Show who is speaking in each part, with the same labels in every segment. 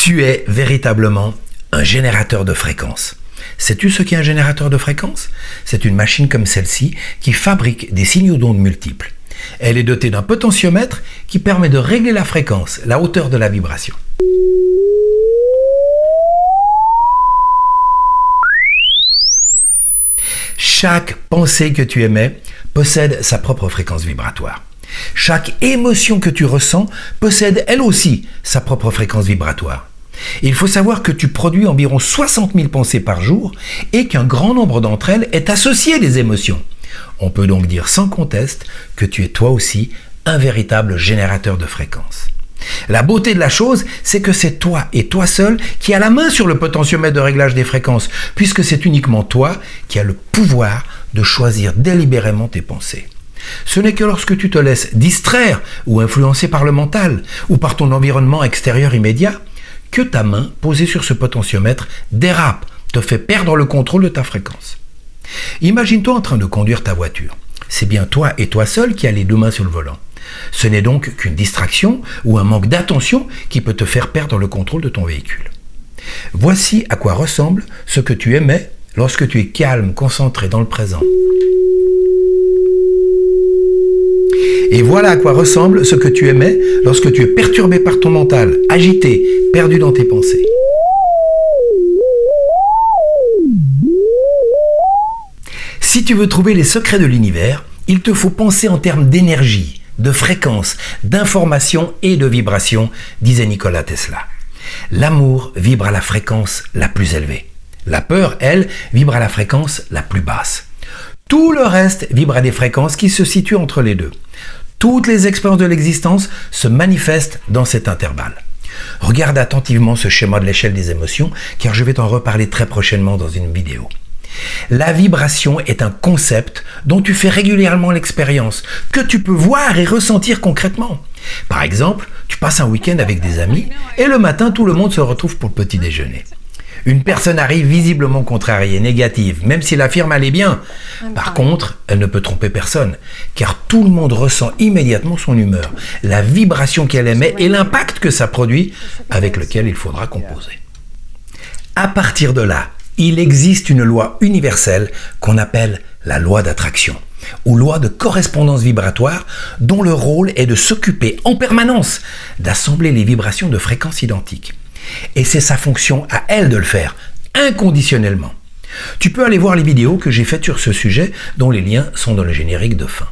Speaker 1: Tu es véritablement un générateur de fréquences. Sais-tu ce qu'est un générateur de fréquences? C'est une machine comme celle-ci qui fabrique des signaux d'ondes multiples. Elle est dotée d'un potentiomètre qui permet de régler la fréquence, la hauteur de la vibration. Chaque pensée que tu émets possède sa propre fréquence vibratoire. Chaque émotion que tu ressens possède elle aussi sa propre fréquence vibratoire. Il faut savoir que tu produis environ 60 000 pensées par jour et qu'un grand nombre d'entre elles est associé des émotions. On peut donc dire sans conteste que tu es toi aussi un véritable générateur de fréquences. La beauté de la chose, c'est que c'est toi et toi seul qui as la main sur le potentiomètre de réglage des fréquences, puisque c'est uniquement toi qui as le pouvoir de choisir délibérément tes pensées. Ce n'est que lorsque tu te laisses distraire ou influencer par le mental ou par ton environnement extérieur immédiat que ta main posée sur ce potentiomètre dérape, te fait perdre le contrôle de ta fréquence. Imagine-toi en train de conduire ta voiture. C'est bien toi et toi seul qui as les deux mains sur le volant. Ce n'est donc qu'une distraction ou un manque d'attention qui peut te faire perdre le contrôle de ton véhicule. Voici à quoi ressemble ce que tu émets lorsque tu es calme, concentré dans le présent. Et voilà à quoi ressemble ce que tu émets lorsque tu es perturbé par ton mental, agité, perdu dans tes pensées. Si tu veux trouver les secrets de l'univers, il te faut penser en termes d'énergie, de fréquence, d'information et de vibration, disait Nikola Tesla. L'amour vibre à la fréquence la plus élevée. La peur, elle, vibre à la fréquence la plus basse. Tout le reste vibre à des fréquences qui se situent entre les deux. Toutes les expériences de l'existence se manifestent dans cet intervalle. Regarde attentivement ce schéma de l'échelle des émotions, car je vais t'en reparler très prochainement dans une vidéo. La vibration est un concept dont tu fais régulièrement l'expérience, que tu peux voir et ressentir concrètement. Par exemple, tu passes un week-end avec des amis et le matin, tout le monde se retrouve pour le petit déjeuner. Une personne arrive visiblement contrariée, négative, même si elle affirme aller bien. Par contre, elle ne peut tromper personne, car tout le monde ressent immédiatement son humeur, la vibration qu'elle émet et l'impact que ça produit, avec lequel il faudra composer. À partir de là, il existe une loi universelle qu'on appelle la loi d'attraction, ou loi de correspondance vibratoire, dont le rôle est de s'occuper en permanence d'assembler les vibrations de fréquences identiques. Et c'est sa fonction à elle de le faire, inconditionnellement. Tu peux aller voir les vidéos que j'ai faites sur ce sujet, dont les liens sont dans le générique de fin.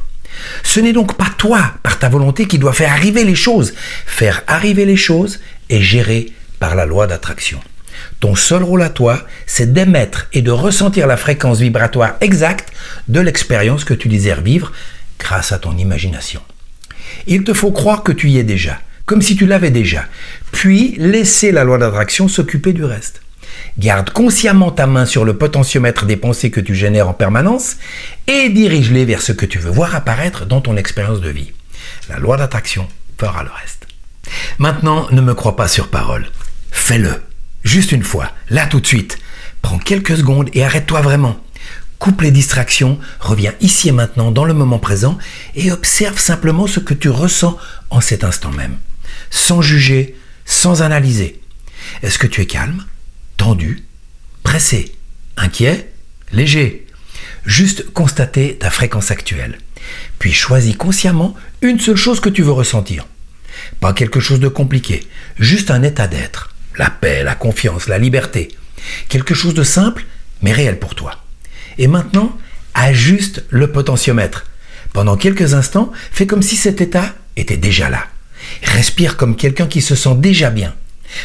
Speaker 1: Ce n'est donc pas toi, par ta volonté, qui doit faire arriver les choses. Faire arriver les choses est géré par la loi d'attraction. Ton seul rôle à toi, c'est d'émettre et de ressentir la fréquence vibratoire exacte de l'expérience que tu désires vivre grâce à ton imagination. Il te faut croire que tu y es déjà, comme si tu l'avais déjà, puis laisser la loi d'attraction s'occuper du reste. Garde consciemment ta main sur le potentiomètre des pensées que tu génères en permanence et dirige-les vers ce que tu veux voir apparaître dans ton expérience de vie. La loi d'attraction fera le reste. Maintenant, ne me crois pas sur parole. Fais-le. Juste une fois, là tout de suite. Prends quelques secondes et arrête-toi vraiment. Coupe les distractions, reviens ici et maintenant dans le moment présent et observe simplement ce que tu ressens en cet instant même. Sans juger, sans analyser. Est-ce que tu es calme, tendu, pressé, inquiet, léger? Juste constater ta fréquence actuelle. Puis choisis consciemment une seule chose que tu veux ressentir. Pas quelque chose de compliqué, juste un état d'être. La paix, la confiance, la liberté. Quelque chose de simple, mais réel pour toi. Et maintenant, ajuste le potentiomètre. Pendant quelques instants, fais comme si cet état était déjà là. Respire comme quelqu'un qui se sent déjà bien.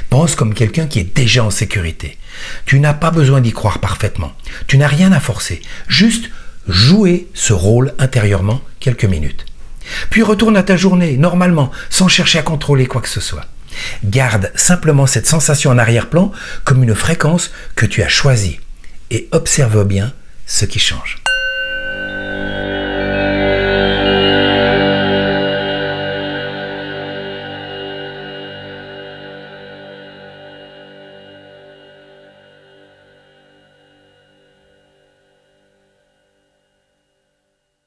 Speaker 1: Pense comme quelqu'un qui est déjà en sécurité. Tu n'as pas besoin d'y croire parfaitement. Tu n'as rien à forcer. Juste jouer ce rôle intérieurement quelques minutes. Puis retourne à ta journée, normalement, sans chercher à contrôler quoi que ce soit. Garde simplement cette sensation en arrière-plan comme une fréquence que tu as choisie et observe bien ce qui change.